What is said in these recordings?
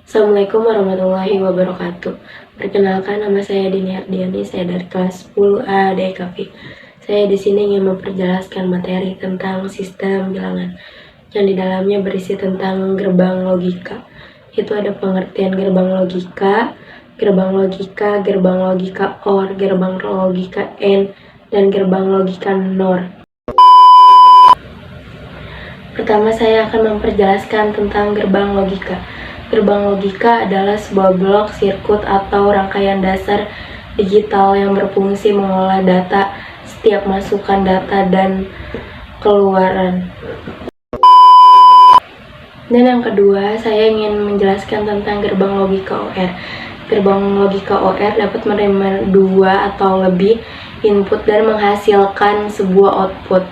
Assalamualaikum warahmatullahi wabarakatuh. Perkenalkan, nama saya Dini Ardiani, saya dari kelas 10A DKV. Saya di sini ingin memperjelaskan materi tentang sistem bilangan yang di dalamnya berisi tentang gerbang logika. Itu ada pengertian gerbang logika, gerbang logika OR, gerbang logika AND, dan gerbang logika NOR. Pertama, saya akan memperjelaskan tentang gerbang logika. Gerbang logika adalah sebuah blok, sirkuit, atau rangkaian dasar digital yang berfungsi mengolah data setiap masukan data dan keluaran. Dan yang kedua, saya ingin menjelaskan tentang gerbang logika OR. Gerbang logika OR dapat menerima 2 atau lebih input dan menghasilkan sebuah output.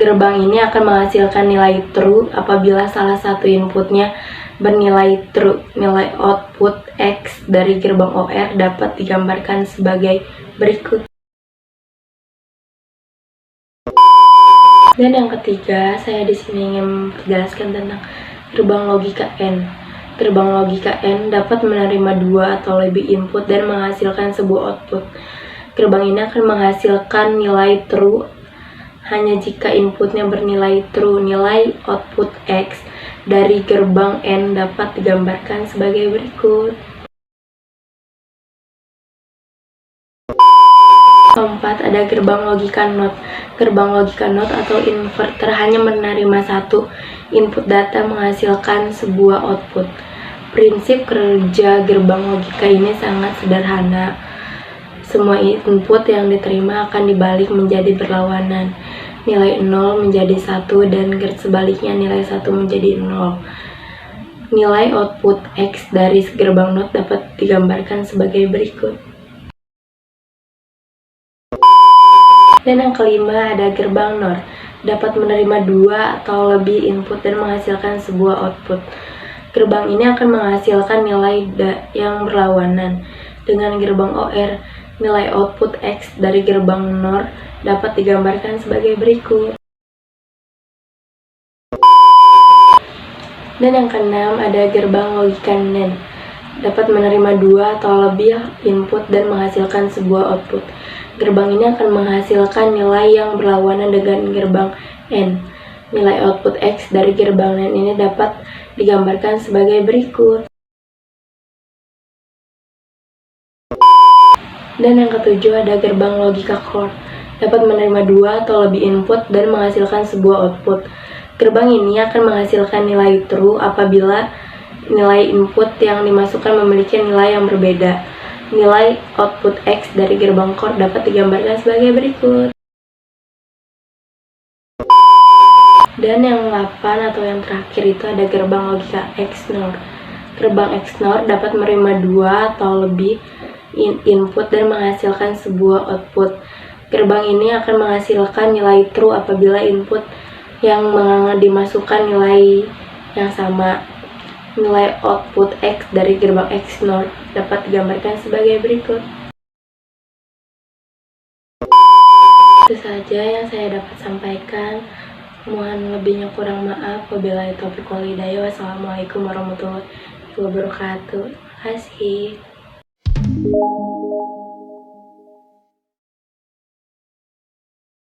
Gerbang ini akan menghasilkan nilai true apabila salah satu inputnya bernilai true. Nilai output X dari gerbang OR dapat digambarkan sebagai berikut. Dan yang ketiga, saya di sini ingin menjelaskan tentang gerbang logika AND. Gerbang logika AND dapat menerima 2 atau lebih input dan menghasilkan sebuah output. Gerbang ini akan menghasilkan nilai true hanya jika inputnya bernilai true. Nilai output X dari gerbang AND dapat digambarkan sebagai berikut. Keempat, ada gerbang logika NOT. Gerbang logika NOT atau inverter hanya menerima 1 input data menghasilkan sebuah output. Prinsip kerja gerbang logika ini sangat sederhana. Semua input yang diterima akan dibalik menjadi berlawanan. Nilai 0 menjadi 1 dan sebaliknya nilai 1 menjadi 0. Nilai output X dari gerbang NOT dapat digambarkan sebagai berikut. Dan yang kelima, ada gerbang NOR. Dapat menerima 2 atau lebih input dan menghasilkan sebuah output. Gerbang ini akan menghasilkan nilai yang berlawanan. Dengan gerbang OR, nilai output X dari gerbang NOR dapat digambarkan sebagai berikut. Dan yang keenam, ada gerbang logika NAND. Dapat menerima 2 atau lebih input dan menghasilkan sebuah output. Gerbang ini akan menghasilkan nilai yang berlawanan dengan gerbang AND. Nilai output X dari gerbang NAND ini dapat digambarkan sebagai berikut. Dan yang ketujuh, ada gerbang logika CORE. Dapat menerima 2 atau lebih input dan menghasilkan sebuah output. Gerbang ini akan menghasilkan nilai true apabila nilai input yang dimasukkan memiliki nilai yang berbeda. Nilai output X dari gerbang CORE dapat digambarkan sebagai berikut. Dan yang 8 atau yang terakhir itu ada gerbang logika XNOR. Gerbang XNOR dapat menerima 2 atau lebih input dan menghasilkan sebuah output. Gerbang ini akan menghasilkan nilai true apabila input yang dimasukkan nilai yang sama. Nilai output X dari gerbang XNOR dapat digambarkan sebagai berikut. Itu saja yang saya dapat sampaikan. Mohon lebihnya kurang maaf. Wabillahi taufiq wal hidayah. Wassalamualaikum warahmatullahi wabarakatuh. Terima kasih.